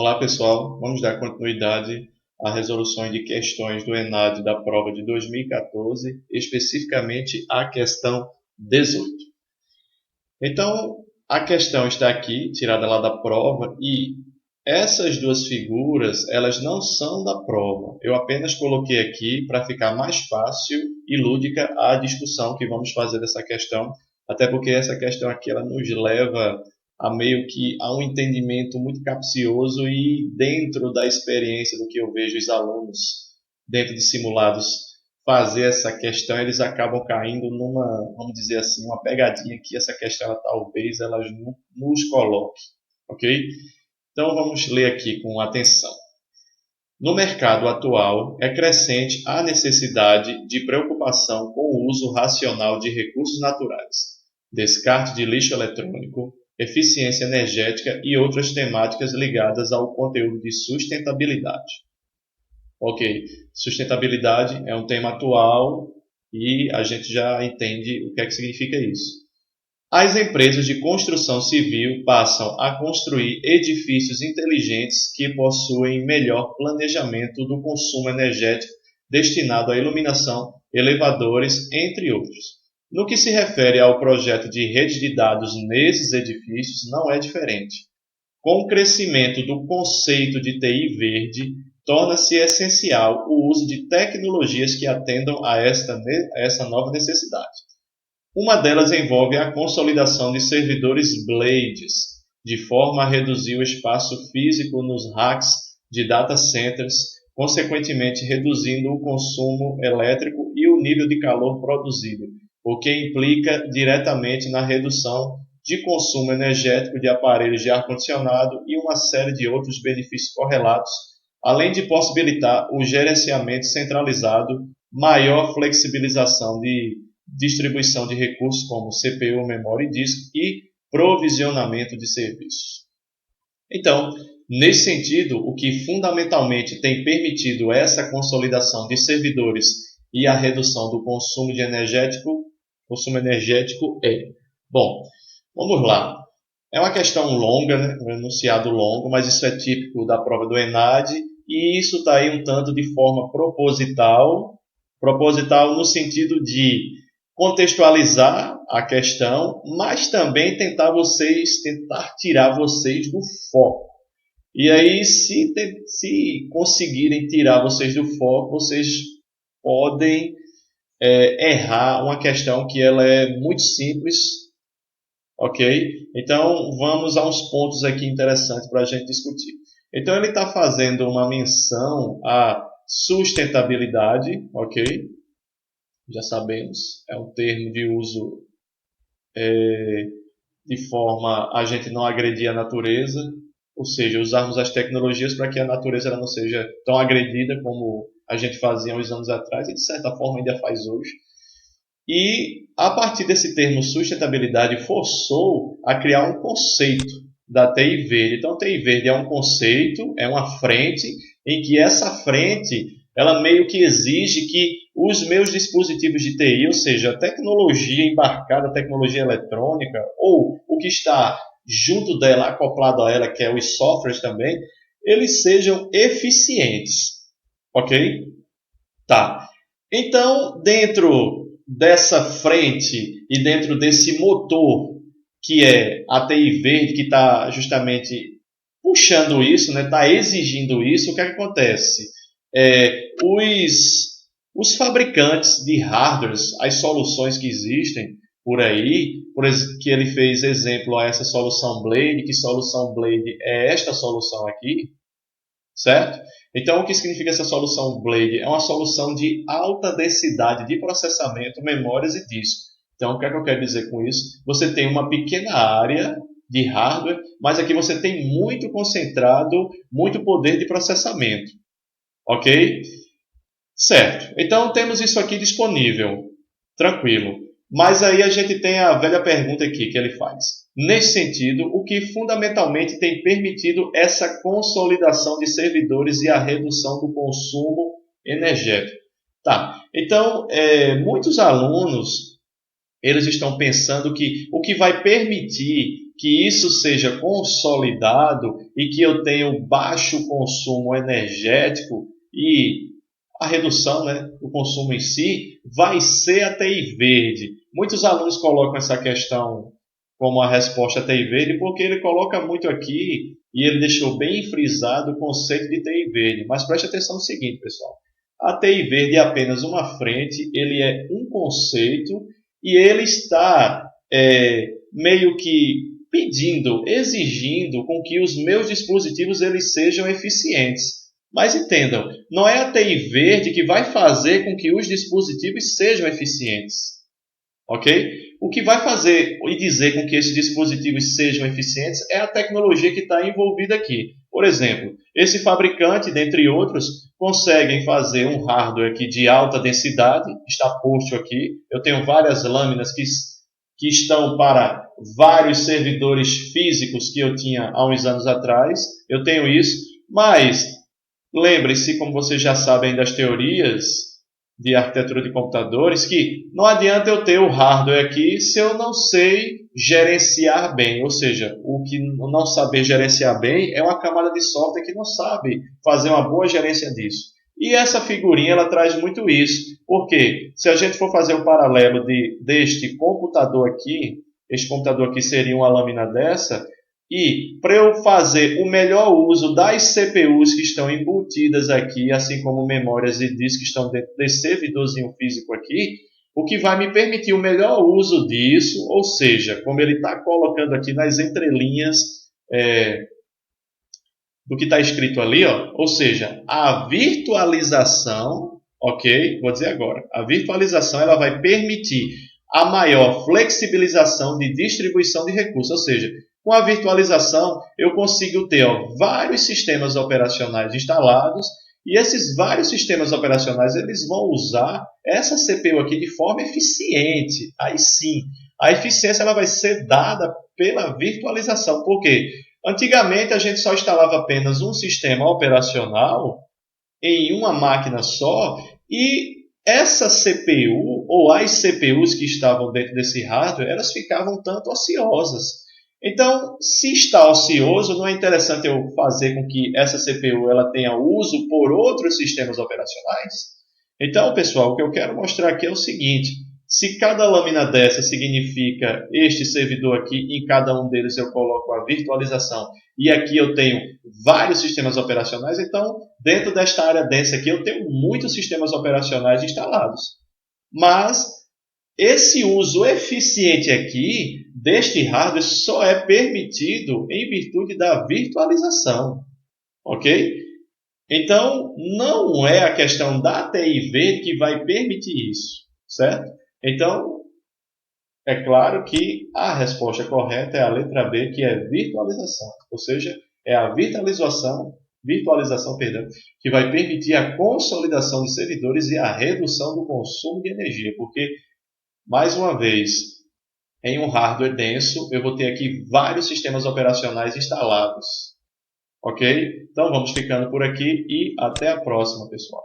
Olá pessoal, vamos dar continuidade a resoluções de questões do ENAD da prova de 2014, especificamente a questão 18. Então, a questão está aqui, tirada lá da prova, e essas duas figuras, elas não são da prova. Eu apenas coloquei aqui para ficar mais fácil e lúdica a discussão que vamos fazer dessa questão, até porque essa questão aqui ela nos leva a meio que a um entendimento muito capcioso e dentro da experiência do que eu vejo os alunos dentro de simulados fazer essa questão, eles acabam caindo numa, vamos dizer assim, uma pegadinha que essa questão ela, talvez ela nos coloque, ok? Então vamos ler aqui com atenção. No mercado atual, é crescente a necessidade de preocupação com o uso racional de recursos naturais, descarte de lixo eletrônico, eficiência energética e outras temáticas ligadas ao conteúdo de sustentabilidade. Ok, sustentabilidade é um tema atual e a gente já entende o que é que significa isso. As empresas de construção civil passam a construir edifícios inteligentes que possuem melhor planejamento do consumo energético destinado à iluminação, elevadores, entre outros. No que se refere ao projeto de rede de dados nesses edifícios, não é diferente. Com o crescimento do conceito de TI verde, torna-se essencial o uso de tecnologias que atendam a essa nova necessidade. Uma delas envolve a consolidação de servidores blades, de forma a reduzir o espaço físico nos racks de data centers, consequentemente reduzindo o consumo elétrico e o nível de calor produzido, o que implica diretamente na redução de consumo energético de aparelhos de ar-condicionado e uma série de outros benefícios correlatos, além de possibilitar o gerenciamento centralizado, maior flexibilização de distribuição de recursos como CPU, memória e disco e provisionamento de serviços. Então, nesse sentido, o que fundamentalmente tem permitido essa consolidação de servidores e a redução do consumo energético é, bom, vamos lá. É uma questão longa, né? Um enunciado longo, mas isso é típico da prova do ENAD e isso está aí um tanto de forma proposital no sentido de contextualizar a questão, mas também tentar tirar vocês do foco. E aí, se conseguirem tirar vocês do foco, vocês podem errar uma questão que ela é muito simples, ok? Então, vamos a uns pontos aqui interessantes para a gente discutir. Então, ele está fazendo uma menção à sustentabilidade, ok? Já sabemos, é um termo de uso de forma a gente não agredir a natureza, ou seja, usarmos as tecnologias para que a natureza ela não seja tão agredida como a gente fazia uns anos atrás e de certa forma ainda faz hoje. E a partir desse termo sustentabilidade forçou a criar um conceito da TI verde. Então, TI verde é um conceito, é uma frente em que essa frente ela meio que exige que os meus dispositivos de TI, ou seja, a tecnologia embarcada, a tecnologia eletrônica, ou o que está junto dela, acoplado a ela, que é os softwares também, eles sejam eficientes. Ok? Tá. Então, dentro dessa frente e dentro desse motor que é a TI verde, que está justamente puxando isso, né, está exigindo isso, o que acontece? Os fabricantes de hardwares, as soluções que existem por aí, que ele fez exemplo a essa solução Blade, que solução Blade é esta solução aqui, certo? Então, o que significa essa solução Blade? É uma solução de alta densidade de processamento, memórias e disco. Então, o que é que eu quero dizer com isso? Você tem uma pequena área de hardware, mas aqui você tem muito concentrado, muito poder de processamento. Ok? Certo. Então, temos isso aqui disponível. Tranquilo. Mas aí a gente tem a velha pergunta aqui que ele faz. Nesse sentido, o que fundamentalmente tem permitido essa consolidação de servidores e a redução do consumo energético? Tá. Então, muitos alunos eles estão pensando que o que vai permitir que isso seja consolidado e que eu tenha um baixo consumo energético e a redução, né, do consumo em si, vai ser a TI verde. Muitos alunos colocam essa questão como a resposta TI verde porque ele coloca muito aqui e ele deixou bem frisado o conceito de TI verde. Mas preste atenção no seguinte, pessoal. A TI verde é apenas uma frente, ele é um conceito e ele está meio que pedindo, exigindo com que os meus dispositivos eles sejam eficientes. Mas entendam, não é a TI verde que vai fazer com que os dispositivos sejam eficientes. Ok? O que vai fazer e dizer com que esses dispositivos sejam eficientes é a tecnologia que está envolvida aqui. Por exemplo, esse fabricante, dentre outros, conseguem fazer um hardware aqui de alta densidade, está posto aqui. Eu tenho várias lâminas que estão para vários servidores físicos que eu tinha há uns anos atrás. Eu tenho isso, mas lembre-se, como vocês já sabem das teorias de arquitetura de computadores, que não adianta eu ter o hardware aqui se eu não sei gerenciar bem. Ou seja, o que não saber gerenciar bem é uma camada de software que não sabe fazer uma boa gerência disso. E essa figurinha ela traz muito isso. Porque se a gente for fazer o paralelo deste computador aqui, este computador aqui seria uma lâmina dessa, e para eu fazer o melhor uso das CPUs que estão embutidas aqui, assim como memórias e discos que estão dentro desse servidorzinho físico aqui, o que vai me permitir o melhor uso disso, ou seja, como ele está colocando aqui nas entrelinhas do que está escrito ali, ó, ou seja, a virtualização, ok? Vou dizer agora, a virtualização ela vai permitir a maior flexibilização de distribuição de recursos, ou seja, com a virtualização, eu consigo ter vários sistemas operacionais instalados e esses vários sistemas operacionais eles vão usar essa CPU aqui de forma eficiente. Aí sim, a eficiência ela vai ser dada pela virtualização. Por quê? Antigamente, a gente só instalava apenas um sistema operacional em uma máquina só e essa CPU ou as CPUs que estavam dentro desse hardware, elas ficavam um tanto ociosas. Então, se está ocioso, não é interessante eu fazer com que essa CPU ela tenha uso por outros sistemas operacionais? Então, pessoal, o que eu quero mostrar aqui é o seguinte: se cada lâmina dessa significa este servidor aqui, em cada um deles eu coloco a virtualização, e aqui eu tenho vários sistemas operacionais, então, dentro desta área densa aqui, eu tenho muitos sistemas operacionais instalados. Mas esse uso eficiente aqui deste hardware só é permitido em virtude da virtualização, ok? Então, não é a questão da TI verde que vai permitir isso, certo? Então, é claro que a resposta correta é a letra B, que é virtualização, ou seja, é a virtualização, perdão, que vai permitir a consolidação de servidores e a redução do consumo de energia, porque mais uma vez, em um hardware denso, eu vou ter aqui vários sistemas operacionais instalados. Ok? Então vamos ficando por aqui e até a próxima, pessoal.